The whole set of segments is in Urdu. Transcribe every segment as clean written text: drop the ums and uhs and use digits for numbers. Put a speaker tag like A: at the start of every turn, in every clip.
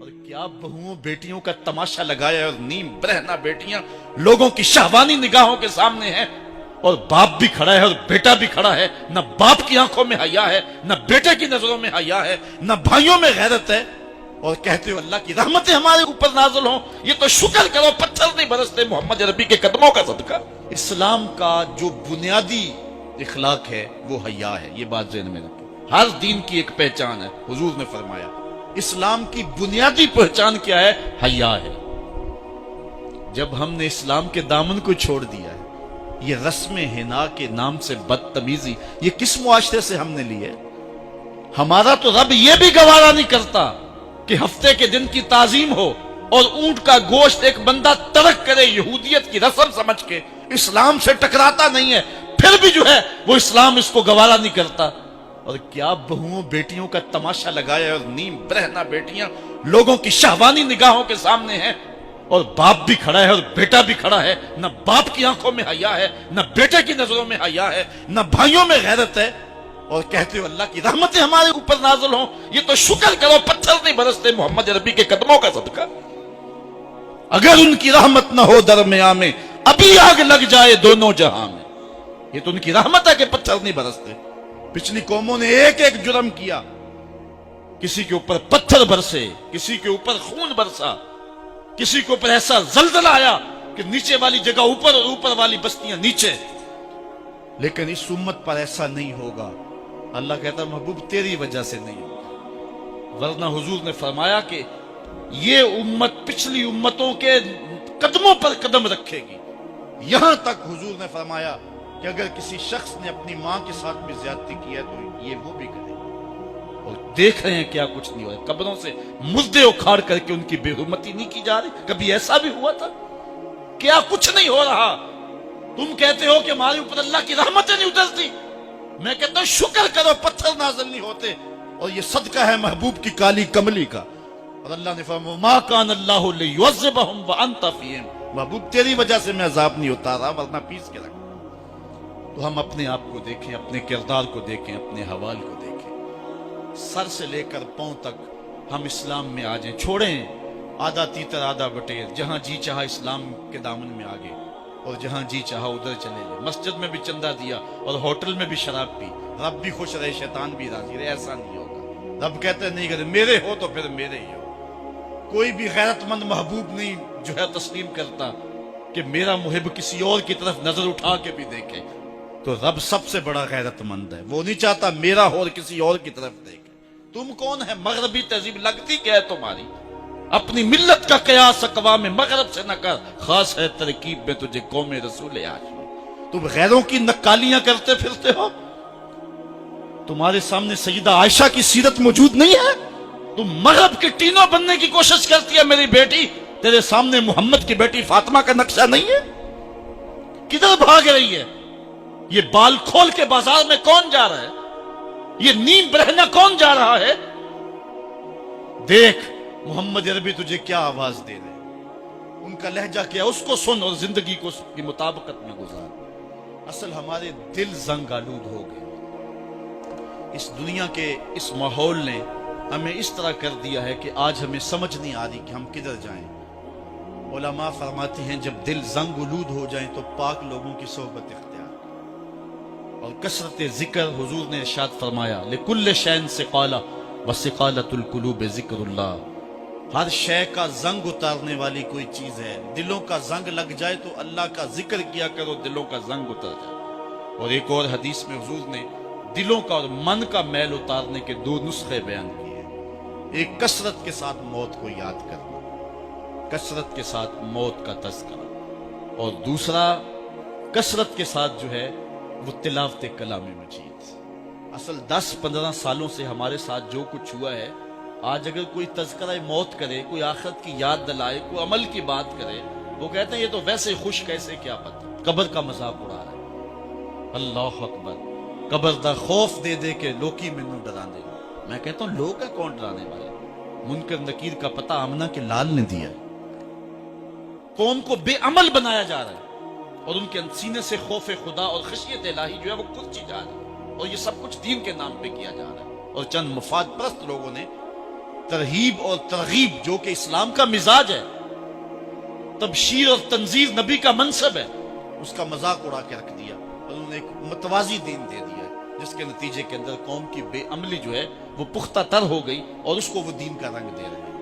A: اور کیا بہوؤں بیٹیوں کا تماشا لگایا ہے، اور نیم برہنہ بیٹیاں لوگوں کی شہوانی نگاہوں کے سامنے ہیں، اور باپ بھی کھڑا ہے اور بیٹا بھی کھڑا ہے، نہ باپ کی آنکھوں میں حیا ہے، نہ بیٹے کی نظروں میں حیا ہے، نہ بھائیوں میں غیرت ہے، اور کہتے ہو اللہ کی رحمتیں ہمارے اوپر نازل ہوں۔ یہ تو شکر کرو پتھر نہیں برستے محمد عربی کے قدموں کا صدقہ۔ اسلام کا جو بنیادی اخلاق ہے وہ حیا ہے، یہ بات ذہن میں رکھیں۔ ہر دین کی ایک پہچان ہے، حضور نے فرمایا اسلام کی بنیادی پہچان کیا ہے؟ حیا ہے۔ جب ہم نے اسلام کے دامن کو چھوڑ دیا ہے، یہ رسم حنا کے نام سے بدتمیزی یہ کس معاشرے سے ہم نے لی ہے؟ ہمارا تو رب یہ بھی گوارا نہیں کرتا کہ ہفتے کے دن کی تعظیم ہو اور اونٹ کا گوشت ایک بندہ ترک کرے یہودیت کی رسم سمجھ کے، اسلام سے ٹکراتا نہیں ہے، پھر بھی جو ہے وہ اسلام اس کو گوارا نہیں کرتا۔ اور کیا بہوؤں بیٹیوں کا تماشا لگایا ہے، اور نیم برہنہ بیٹیاں لوگوں کی شہوانی نگاہوں کے سامنے ہیں، اور باپ بھی کھڑا ہے اور بیٹا بھی کھڑا ہے، نہ باپ کی آنکھوں میں حیا ہے، نہ بیٹے کی نظروں میں حیا ہے، نہ بھائیوں میں غیرت ہے، اور کہتے ہو اللہ کی رحمتیں ہمارے اوپر نازل ہوں۔ یہ تو شکر کرو پتھر نہیں برستے محمد عربی کے قدموں کا صدقہ۔ اگر ان کی رحمت نہ ہو درمیان میں، ابھی آگ لگ جائے دونوں جہاں میں۔ یہ تو ان کی رحمت ہے کہ پتھر نہیں برستے۔ پچھلی قوموں نے ایک ایک جرم کیا، کسی کے اوپر پتھر برسے، کسی کے اوپر خون برسا، کسی کے اوپر ایسا زلزلہ آیا کہ نیچے والی جگہ اوپر اور اوپر والی بستیاں نیچے، لیکن اس امت پر ایسا نہیں ہوگا۔ اللہ کہتا محبوب تیری وجہ سے نہیں ہوگا، ورنہ حضور نے فرمایا کہ یہ امت پچھلی امتوں کے قدموں پر قدم رکھے گی۔ یہاں تک حضور نے فرمایا کہ اگر کسی شخص نے اپنی ماں کے ساتھ بھی زیادتی کی ہے تو یہ وہ بھی کرے، اور دیکھ رہے ہیں کیا کچھ نہیں ہو رہا۔ قبروں سے مردے اکھاڑ کر کے ان کی بے حرمتی نہیں کی جا رہی۔ کبھی ایسا بھی ہوا تھا؟ کیا کچھ نہیں ہو رہا؟ تم کہتے ہو کہ ہمارے اوپر اللہ کی رحمتیں نہیں اترتی، میں کہتا ہوں شکر کرو پتھر نازل نہیں ہوتے، اور یہ صدقہ ہے محبوب کی کالی کملی کا۔ اور اللہ نے فرمایا ما کان اللہ لیعذبہم وانت فیہم، محبوب تیری وجہ سے میں عذاب نہیں اتارا ورنہ پیس کے رکھ۔ تو ہم اپنے آپ کو دیکھیں، اپنے کردار کو دیکھیں، اپنے حوال کو دیکھیں، سر سے لے کر پاؤں تک ہم اسلام میں آ جائیں، چھوڑیں آدھا تیتر آدھا بٹیر، جہاں جی چاہا اسلام کے دامن میں آگے اور جہاں جی چاہا ادھر چلے جائیں، مسجد میں بھی چندہ دیا اور ہوٹل میں بھی شراب پی، رب بھی خوش رہے شیطان بھی راضی رہے، ایسا نہیں ہوگا۔ رب کہتے نہیں کہ میرے ہو تو پھر میرے ہی ہو۔ کوئی بھی غیرت مند محبوب نہیں جو ہے تسلیم کرتا کہ میرا محب کسی اور کی طرف نظر اٹھا کے بھی دیکھے، تو رب سب سے بڑا غیرت مند ہے، وہ نہیں چاہتا میرا ہو اور کسی اور کی طرف دیکھے۔ تم کون ہے؟ مغربی تہذیب لگتی کیا ہے تمہاری؟ اپنی ملت کا قیاس اقوام مغرب سے نہ کر، خاص ہے ترکیب میں تجھے قوم رسول ہاشمی۔ تم غیروں کی نکالیاں کرتے پھرتے ہو، تمہارے سامنے سیدہ عائشہ کی سیرت موجود نہیں ہے، تم مغرب کے ٹینوں بننے کی کوشش کرتی ہے میری بیٹی، تیرے سامنے محمد کی بیٹی فاطمہ کا نقشہ نہیں ہے؟ کدھر بھاگ رہی ہے؟ یہ بال کھول کے بازار میں کون جا رہا ہے؟ یہ نیم برہنہ کون جا رہا ہے؟ دیکھ محمد عربی تجھے کیا آواز دے رہے ہیں، ان کا لہجہ کیا، اس کو سن اور زندگی کو اس کی مطابقت میں گزار۔ اصل ہمارے دل زنگ آلود ہو گئے، اس دنیا کے اس ماحول نے ہمیں اس طرح کر دیا ہے کہ آج ہمیں سمجھ نہیں آ رہی کہ ہم کدھر جائیں۔ علماء فرماتے ہیں جب دل زنگ آلود ہو جائیں تو پاک لوگوں کی صحبت اختیار اور کثرت ذکر۔ حضور نے ارشاد فرمایا لکل شین ثقالہ وثقالۃ القلوب ذکر اللہ، ہر شے کا زنگ اتارنے والی کوئی چیز ہے، دلوں کا زنگ لگ جائے تو اللہ کا ذکر کیا کرو، دلوں کا زنگ اتر جائے۔ اور ایک اور حدیث میں حضور نے دلوں کا اور من کا میل اتارنے کے دو نسخے بیان کیے، ایک کثرت کے ساتھ موت کو یاد کرنا، کثرت کے ساتھ موت کا تذکرہ، اور دوسرا کثرت کے ساتھ جو ہے وہ تلاوت کلام مجید۔ اصل 10-15 سالوں سے ہمارے ساتھ جو کچھ ہوا ہے، آج اگر کوئی تذکرہ موت کرے، کوئی آخرت کی یاد دلائے، کوئی عمل کی بات کرے، وہ کہتے ہیں یہ تو ویسے خوش کیسے، کیا پتہ، قبر کا مذاق اڑا رہا ہے۔ اللہ اکبر، قبر دا خوف دے دے کے لوکی مینوں ڈرا دے۔ میں کہتا ہوں لوگ ہے کون ڈرانے والے؟ منکر نکیر کا پتہ آمنہ کے لال نے دیا ہے۔ قوم کو بے عمل بنایا جا رہا ہے، اور ان کے سینے سے خوف خدا اور خشیت الہی جو ہے وہ کھنچی جا رہی ہے، اور یہ سب کچھ دین کے نام پہ کیا جا رہا ہے، اور چند مفاد پرست لوگوں نے ترہیب اور ترغیب جو کہ اسلام کا مزاج ہے، تبشیر اور تنذیر نبی کا منصب ہے، اس کا مذاق اڑا کے رکھ دیا اور انہوں نے ایک متوازی دین دے دیا ہے، جس کے نتیجے کے اندر قوم کی بے عملی جو ہے وہ پختہ تر ہو گئی اور اس کو وہ دین کا رنگ دے رہے ہیں۔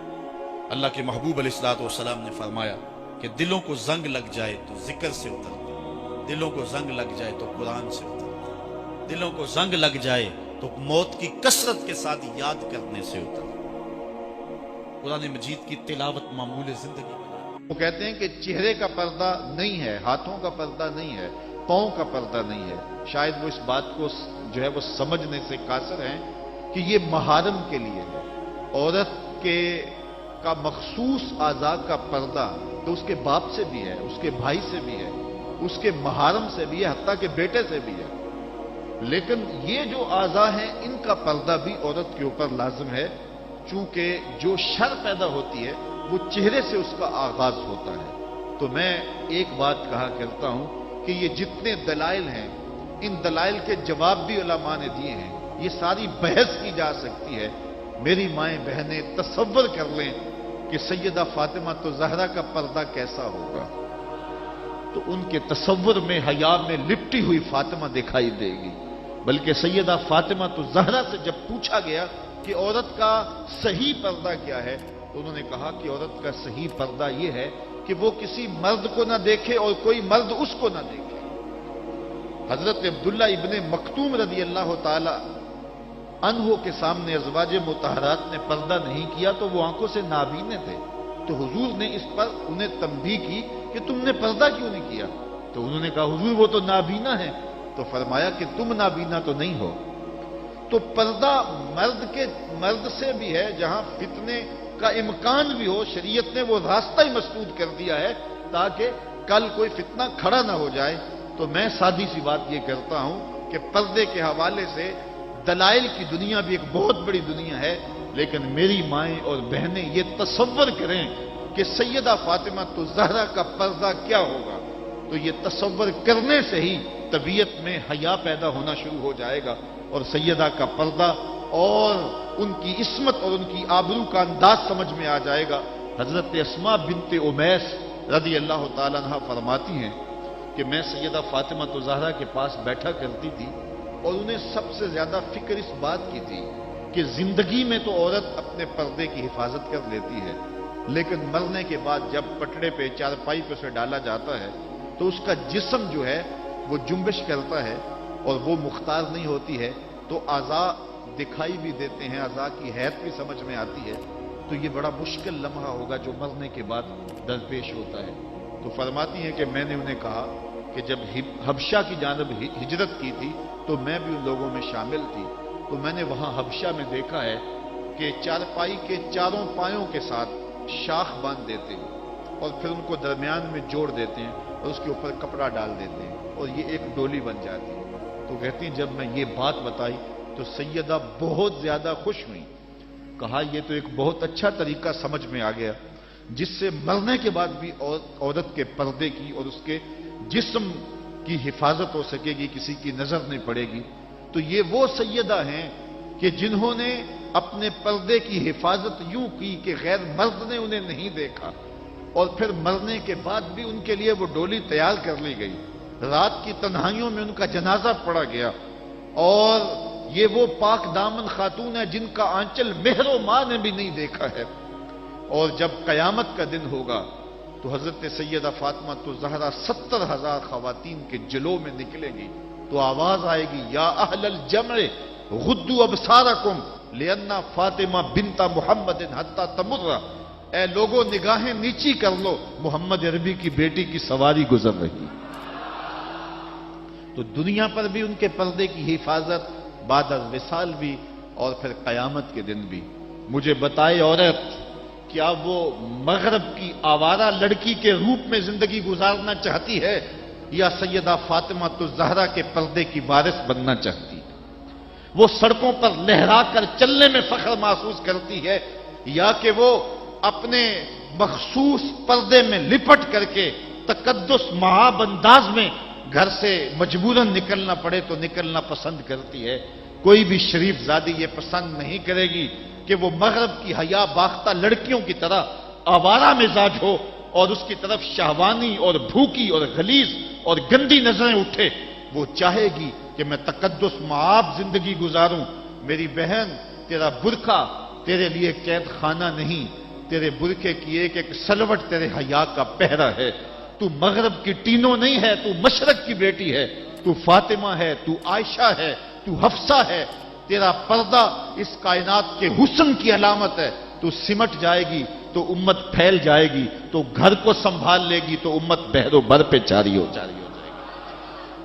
A: اللہ کے محبوب علیہ الصلوۃ والسلام نے فرمایا کہ دلوں کو زنگ لگ جائے تو ذکر سے اترتا، دلوں کو زنگ لگ جائے تو قرآن سے اترتا، دلوں کو زنگ لگ جائے تو موت کی کثرت کے ساتھ یاد کرنے سے اترتا۔ قرآن مجید کی تلاوت معمول زندگی بنا۔
B: وہ کہتے ہیں کہ چہرے کا پردہ نہیں ہے، ہاتھوں کا پردہ نہیں ہے، پاؤں کا پردہ نہیں ہے۔ شاید وہ اس بات کو جو ہے وہ سمجھنے سے قاصر ہیں کہ یہ محارم کے لیے ہے۔ عورت کا مخصوص اعضاء کا پردہ تو اس کے باپ سے بھی ہے، اس کے بھائی سے بھی ہے، اس کے محارم سے بھی ہے، حتیٰ کہ بیٹے سے بھی ہے۔ لیکن یہ جو اعضاء ہیں ان کا پردہ بھی عورت کے اوپر لازم ہے، چونکہ جو شر پیدا ہوتی ہے وہ چہرے سے اس کا آغاز ہوتا ہے۔ تو میں ایک بات کہا کرتا ہوں کہ یہ جتنے دلائل ہیں، ان دلائل کے جواب بھی علماء نے دیے ہیں، یہ ساری بحث کی جا سکتی ہے۔ میری مائیں بہنیں تصور کر لیں کہ سیدہ فاطمہ تو زہرا کا پردہ کیسا ہوگا، تو ان کے تصور میں حیا میں لپٹی ہوئی فاطمہ دکھائی دے گی۔ بلکہ سیدہ فاطمہ تو زہرا سے جب پوچھا گیا کہ عورت کا صحیح پردہ کیا ہے، تو انہوں نے کہا کہ عورت کا صحیح پردہ یہ ہے کہ وہ کسی مرد کو نہ دیکھے اور کوئی مرد اس کو نہ دیکھے۔ حضرت عبداللہ ابن مکتوم رضی اللہ تعالی عنہ کے سامنے ازواج مطہرات نے پردہ نہیں کیا تو وہ آنکھوں سے نابینے تھے، تو حضور نے اس پر انہیں تنبیہ کی کہ تم نے پردہ کیوں نہیں کیا؟ تو انہوں نے کہا حضور وہ تو نابینا ہے۔ تو فرمایا کہ تم نابینا تو نہیں ہو۔ تو پردہ مرد سے بھی ہے، جہاں فتنے کا امکان بھی ہو، شریعت نے وہ راستہ ہی مسدود کر دیا ہے تاکہ کل کوئی فتنہ کھڑا نہ ہو جائے۔ تو میں سادی سی بات یہ کرتا ہوں کہ پردے کے حوالے سے دلائل کی دنیا بھی ایک بہت بڑی دنیا ہے، لیکن میری مائیں اور بہنیں یہ تصور کریں کہ سیدہ فاطمہ تو زہرا کا پردہ کیا ہوگا، تو یہ تصور کرنے سے ہی طبیعت میں حیا پیدا ہونا شروع ہو جائے گا، اور سیدہ کا پردہ اور ان کی عصمت اور ان کی آبرو کا انداز سمجھ میں آ جائے گا۔ حضرت اسماء بنت امیس رضی اللہ تعالیٰ عنہ فرماتی ہیں کہ میں سیدہ فاطمہ زہرا کے پاس بیٹھا کرتی تھی، اور انہیں سب سے زیادہ فکر اس بات کی تھی کہ زندگی میں تو عورت اپنے پردے کی حفاظت کر لیتی ہے، لیکن مرنے کے بعد جب پٹڑے پہ چارپائی پہ اسے ڈالا جاتا ہے تو اس کا جسم جو ہے وہ جنبش کرتا ہے اور وہ مختار نہیں ہوتی ہے، تو اعضاء دکھائی بھی دیتے ہیں، اعضاء کی حیت بھی سمجھ میں آتی ہے، تو یہ بڑا مشکل لمحہ ہوگا جو مرنے کے بعد درپیش ہوتا ہے۔ تو فرماتی ہیں کہ میں نے انہیں کہا کہ جب حبشہ کی جانب ہجرت کی تھی تو میں بھی ان لوگوں میں شامل تھی، تو میں نے وہاں حبشہ میں دیکھا ہے کہ چارپائی کے چاروں پایوں کے ساتھ شاخ باندھ دیتے ہیں اور پھر ان کو درمیان میں جوڑ دیتے ہیں اور اس کے اوپر کپڑا ڈال دیتے ہیں اور یہ ایک ڈولی بن جاتی ہے۔ تو کہتی ہیں جب میں یہ بات بتائی تو سیدہ بہت زیادہ خوش ہوئی، کہا یہ تو ایک بہت اچھا طریقہ سمجھ میں آ گیا جس سے مرنے کے بعد بھی عورت کے پردے کی اور اس کے جسم کی حفاظت ہو سکے گی، کسی کی نظر نہیں پڑے گی۔ تو یہ وہ سیدہ ہیں کہ جنہوں نے اپنے پردے کی حفاظت یوں کی کہ غیر مرد نے انہیں نہیں دیکھا، اور پھر مرنے کے بعد بھی ان کے لیے وہ ڈولی تیار کر لی گئی، رات کی تنہائیوں میں ان کا جنازہ پڑا گیا، اور یہ وہ پاک دامن خاتون ہے جن کا آنچل مہر و ماں نے بھی نہیں دیکھا ہے۔ اور جب قیامت کا دن ہوگا تو حضرت سیدہ فاطمہ زہرا 70,000 خواتین کے جلو میں نکلے گی، تو آواز آئے گی یا اہل الجمع غدوا ابصارکم لأن فاطمہ بنت محمد حتی تمر، اے لوگوں نگاہیں نیچی کر لو، محمد عربی کی بیٹی کی سواری گزر رہی۔ تو دنیا پر بھی ان کے پردے کی حفاظت، بعد از وصال بھی، اور پھر قیامت کے دن بھی۔ مجھے بتائے عورت کیا وہ مغرب کی آوارہ لڑکی کے روپ میں زندگی گزارنا چاہتی ہے یا سیدہ فاطمہ زہرا کے پردے کی وارث بننا چاہتی ہے؟ وہ سڑکوں پر لہرا کر چلنے میں فخر محسوس کرتی ہے یا کہ وہ اپنے مخصوص پردے میں لپٹ کر کے تقدس مہاب انداز میں گھر سے مجبوراً نکلنا پڑے تو نکلنا پسند کرتی ہے؟ کوئی بھی شریف زادی یہ پسند نہیں کرے گی کہ وہ مغرب کی حیا باختہ لڑکیوں کی طرح آوارہ مزاج ہو اور اس کی طرف شہوانی اور بھوکی اور غلیظ اور گندی نظریں اٹھے. وہ چاہے گی کہ میں تقدس معاب زندگی گزاروں. میری بہن، تیرا برقع تیرے لیے قید خانہ نہیں، تیرے برقعے کی ایک ایک سلوٹ تیرے حیا کا پہرا ہے. تو مغرب کی ٹینو نہیں ہے، تو مشرق کی بیٹی ہے. تو فاطمہ ہے، تو عائشہ ہے، تو حفصہ ہے. تیرا پردہ اس کائنات کے حسن کی علامت ہے. تو سمٹ جائے گی تو امت پھیل جائے گی، تو گھر کو سنبھال لے گی تو امت بحر و بر پہ جاری ہو جائے گی.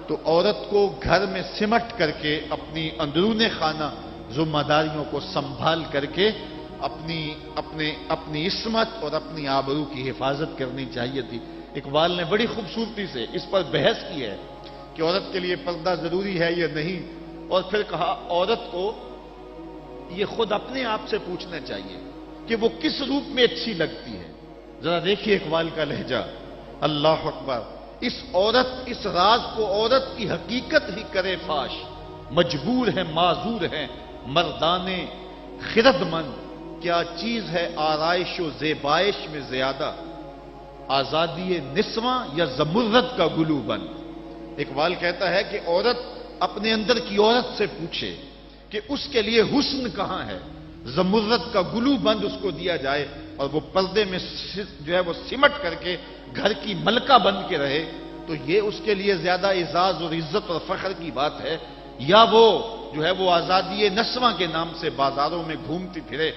B: تو عورت کو گھر میں سمٹ کر کے اپنی اندرون خانہ ذمہ داریوں کو سنبھال کر کے اپنی عصمت اور اپنی آبرو کی حفاظت کرنی چاہیے تھی. اقبال نے بڑی خوبصورتی سے اس پر بحث کی ہے کہ عورت کے لیے پردہ ضروری ہے یا نہیں، اور پھر کہا عورت کو یہ خود اپنے آپ سے پوچھنا چاہیے کہ وہ کس روپ میں اچھی لگتی ہے. ذرا دیکھیے اقبال کا لہجہ. اللہ اکبر. اس راز کو عورت کی حقیقت ہی کرے فاش. مجبور ہے، معذور ہے مردانے خرد مند. کیا چیز ہے آرائش و زیبائش میں زیادہ، آزادی نسواں یا زمرد کا گلو بند. اقبال کہتا ہے کہ عورت اپنے اندر کی عورت سے پوچھے کہ اس کے لیے حسن کہاں ہے. زمرد کا گلو بند اس کو دیا جائے اور وہ پردے میں جو ہے وہ سمٹ کر کے گھر کی ملکہ بن کے رہے، تو یہ اس کے لیے زیادہ اعزاز اور عزت اور فخر کی بات ہے، یا وہ جو ہے وہ آزادی نسواں کے نام سے بازاروں میں گھومتی پھرے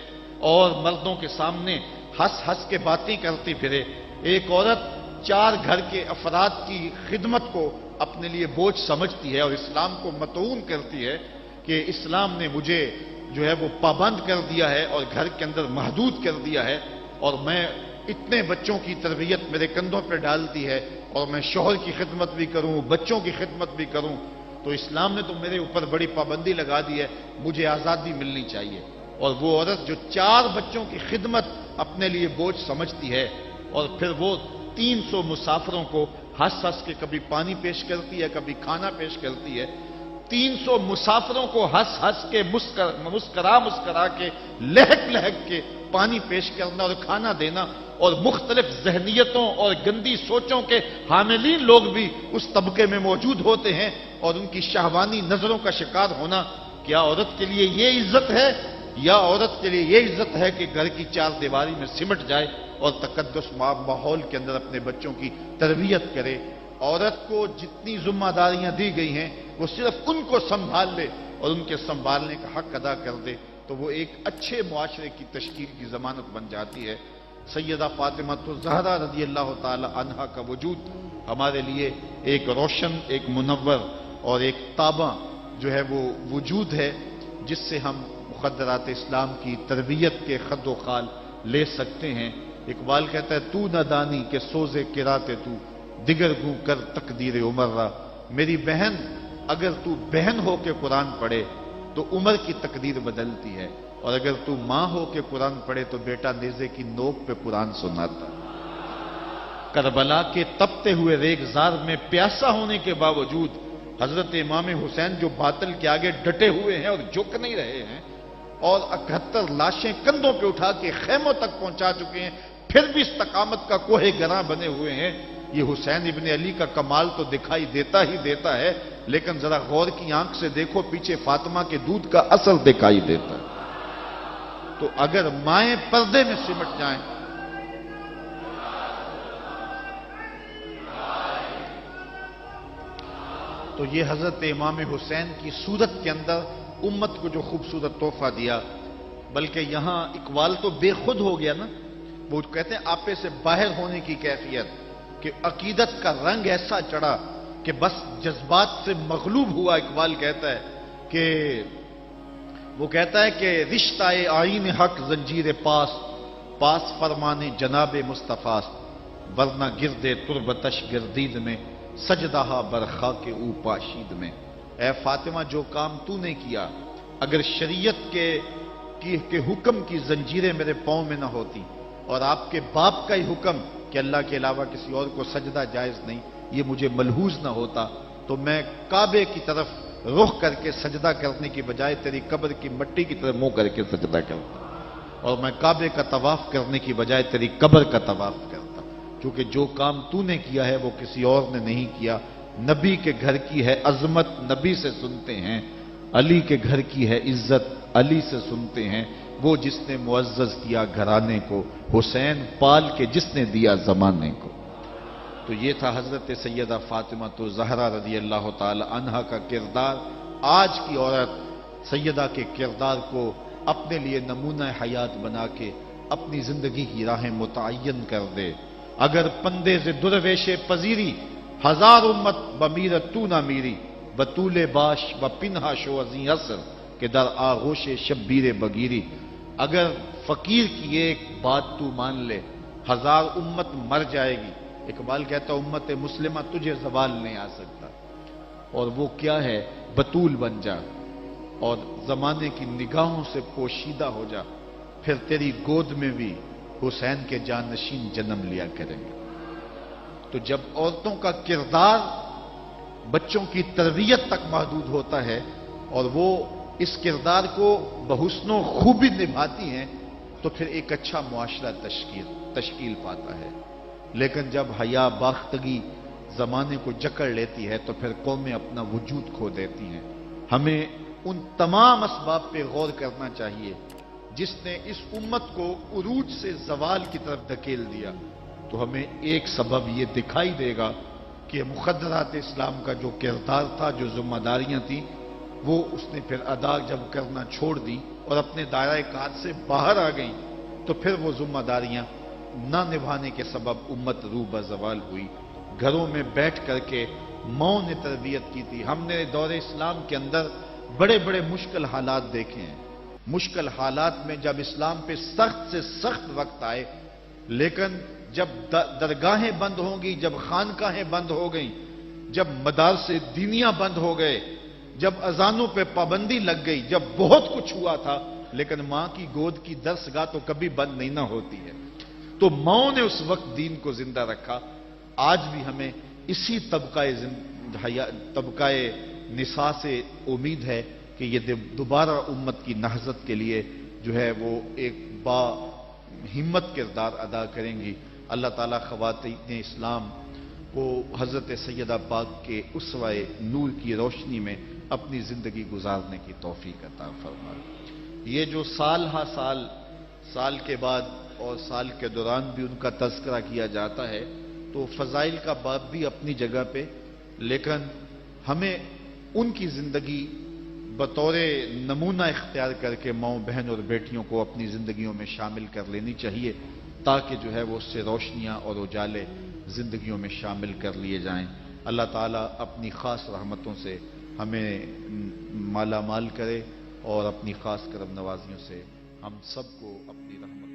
B: اور مردوں کے سامنے ہنس ہنس کے باتیں کرتی پھرے. ایک عورت 4 گھر کے افراد کی خدمت کو اپنے لیے بوجھ سمجھتی ہے اور اسلام کو مطعون کرتی ہے کہ اسلام نے مجھے جو ہے وہ پابند کر دیا ہے اور گھر کے اندر محدود کر دیا ہے، اور میں اتنے بچوں کی تربیت میرے کندھوں پہ ڈالتی ہے، اور میں شوہر کی خدمت بھی کروں، بچوں کی خدمت بھی کروں، تو اسلام نے تو میرے اوپر بڑی پابندی لگا دی ہے، مجھے آزادی ملنی چاہیے. اور وہ عورت جو 4 بچوں کی خدمت اپنے لیے بوجھ سمجھتی ہے اور پھر وہ 300 مسافروں کو ہنس ہنس کے کبھی پانی پیش کرتی ہے، کبھی کھانا پیش کرتی ہے. 300 مسافروں کو ہنس ہنس کے مسکرا کے لہک لہک کے پانی پیش کرنا اور کھانا دینا، اور مختلف ذہنیتوں اور گندی سوچوں کے حاملین لوگ بھی اس طبقے میں موجود ہوتے ہیں اور ان کی شہوانی نظروں کا شکار ہونا. کیا عورت کے لیے یہ عزت ہے، یا عورت کے لیے یہ عزت ہے کہ گھر کی 4 دیواری میں سمٹ جائے اور تقدس ماحول کے اندر اپنے بچوں کی تربیت کرے؟ عورت کو جتنی ذمہ داریاں دی گئی ہیں وہ صرف ان کو سنبھال لے اور ان کے سنبھالنے کا حق ادا کر دے تو وہ ایک اچھے معاشرے کی تشکیل کی ضمانت بن جاتی ہے. سیدہ فاطمہ الزہرا رضی اللہ تعالی عنہا کا وجود ہمارے لیے ایک روشن، ایک منور اور ایک تابع جو ہے وہ وجود ہے، جس سے ہم مقدرات اسلام کی تربیت کے خد و خال لے سکتے ہیں. اقبال کہتا ہے تو نہ دانی کہ سوزے کراتے تو دیگر گوں کر تقدیر عمر را. میری بہن، اگر تو بہن ہو کے قرآن پڑھے تو عمر کی تقدیر بدلتی ہے، اور اگر تو ماں ہو کے قرآن پڑھے تو بیٹا نیزے کی نوک پہ قرآن سناتا. کربلا کے تپتے ہوئے ریگزار میں پیاسا ہونے کے باوجود حضرت امام حسین جو باطل کے آگے ڈٹے ہوئے ہیں اور جھک نہیں رہے ہیں، اور 71 لاشیں کندھوں پہ اٹھا کے خیموں تک پہنچا چکے ہیں، پھر بھی استقامت کا کوہ گراں بنے ہوئے ہیں. یہ حسین ابن علی کا کمال تو دکھائی دیتا ہی دیتا ہے، لیکن ذرا غور کی آنکھ سے دیکھو پیچھے فاطمہ کے دودھ کا اثر دکھائی دیتا ہے. تو اگر مائیں پردے میں سمٹ جائیں تو یہ حضرت امام حسین کی صورت کے اندر امت کو جو خوبصورت تحفہ دیا. بلکہ یہاں اقبال تو بے خود ہو گیا نا، وہ کہتے ہیں آپے سے باہر ہونے کی کیفیت، کہ عقیدت کا رنگ ایسا چڑھا کہ بس جذبات سے مغلوب ہوا. اقبال کہتا ہے کہ وہ کہتا ہے کہ رشتہ آئین حق زنجیر پاس فرمانے جناب مصطفیٰ، ورنہ گردے تربتش گردید میں سجدہ برخا کے او پاشید میں. اے فاطمہ، جو کام تو نے کیا، اگر شریعت کے حکم کی زنجیریں میرے پاؤں میں نہ ہوتی اور آپ کے باپ کا ہی حکم کہ اللہ کے علاوہ کسی اور کو سجدہ جائز نہیں، یہ مجھے ملحوظ نہ ہوتا، تو میں کعبے کی طرف رخ کر کے سجدہ کرنے کی بجائے تیری قبر کی مٹی کی طرف منہ کر کے سجدہ کرتا. اور میں کعبے کا طواف کرنے کی بجائے تیری قبر کا طواف کرتا، کیونکہ جو کام تو نے کیا ہے وہ کسی اور نے نہیں کیا۔ نبی کے گھر کی ہے عظمت، نبی سے سنتے ہیں، علی کے گھر کی ہے عزت، علی سے سنتے ہیں، وہ جس نے معزز کیا گھرانے کو، حسین پال کے جس نے دیا زمانے کو۔ تو یہ تھا حضرت سیدہ فاطمہ تو زہرا رضی اللہ تعالی عنہا کا کردار۔ آج کی عورت سیدہ کے کردار کو اپنے لیے نمونہ حیات بنا کے اپنی زندگی کی راہیں متعین کر دے۔ اگر پندے سے درویش پذیری، ہزار امت بمیرت تو نہ میری، بطول باش و پنہا شو ازیں عصر کہ در آغوش شبیر بگیری۔ اگر فقیر کی ایک بات تو مان لے، ہزار امت مر جائے گی۔ اقبال کہتا امت مسلمہ تجھے زوال نہیں آ سکتا، اور وہ کیا ہے؟ بطول بن جا اور زمانے کی نگاہوں سے پوشیدہ ہو جا، پھر تیری گود میں بھی حسین کے جانشین جنم لیا کریں گے۔ تو جب عورتوں کا کردار بچوں کی تربیت تک محدود ہوتا ہے اور وہ اس کردار کو بحسن و خوبی نبھاتی ہیں، تو پھر ایک اچھا معاشرہ تشکیل پاتا ہے۔ لیکن جب حیا باختگی زمانے کو جکڑ لیتی ہے تو پھر قومیں اپنا وجود کھو دیتی ہیں۔ ہمیں ان تمام اسباب پہ غور کرنا چاہیے جس نے اس امت کو عروج سے زوال کی طرف دھکیل دیا۔ تو ہمیں ایک سبب یہ دکھائی دے گا کہ مقدرات اسلام کا جو کردار تھا، جو ذمہ داریاں تھیں، وہ اس نے پھر ادا جب کرنا چھوڑ دی اور اپنے دائرۂ کار سے باہر آ گئیں، تو پھر وہ ذمہ داریاں نہ نبھانے کے سبب امت روح بزوال ہوئی۔ گھروں میں بیٹھ کر کے ماؤں نے تربیت کی تھی۔ ہم نے دور اسلام کے اندر بڑے بڑے مشکل حالات دیکھے ہیں۔ مشکل حالات میں جب اسلام پہ سخت سے سخت وقت آئے، لیکن جب درگاہیں بند ہوں گی، جب خانقاہیں بند ہو گئیں، جب مدارس دینیاں بند ہو گئے، جب اذانوں پہ پابندی لگ گئی، جب بہت کچھ ہوا تھا، لیکن ماں کی گود کی درسگاہ تو کبھی بند نہیں نہ ہوتی ہے۔ تو ماؤں نے اس وقت دین کو زندہ رکھا۔ آج بھی ہمیں اسی طبقہ نساء سے امید ہے کہ یہ دوبارہ امت کی نہضت کے لیے جو ہے وہ ایک با ہمت کردار ادا کریں گی۔ اللہ تعالیٰ خواتین اسلام کو حضرت سیدہ پاک کے اسوہ نور کی روشنی میں اپنی زندگی گزارنے کی توفیق عطا فرمائے۔ یہ جو سال ہا سال کے بعد اور سال کے دوران بھی ان کا تذکرہ کیا جاتا ہے، تو فضائل کا باب بھی اپنی جگہ پہ، لیکن ہمیں ان کی زندگی بطور نمونہ اختیار کر کے ماؤں بہن اور بیٹیوں کو اپنی زندگیوں میں شامل کر لینی چاہیے، تاکہ جو ہے وہ اس سے روشنیاں اور اجالے زندگیوں میں شامل کر لیے جائیں۔ اللہ تعالیٰ اپنی خاص رحمتوں سے ہمیں مالا مال کرے اور اپنی خاص کرم نوازیوں سے ہم سب کو اپنی رحمت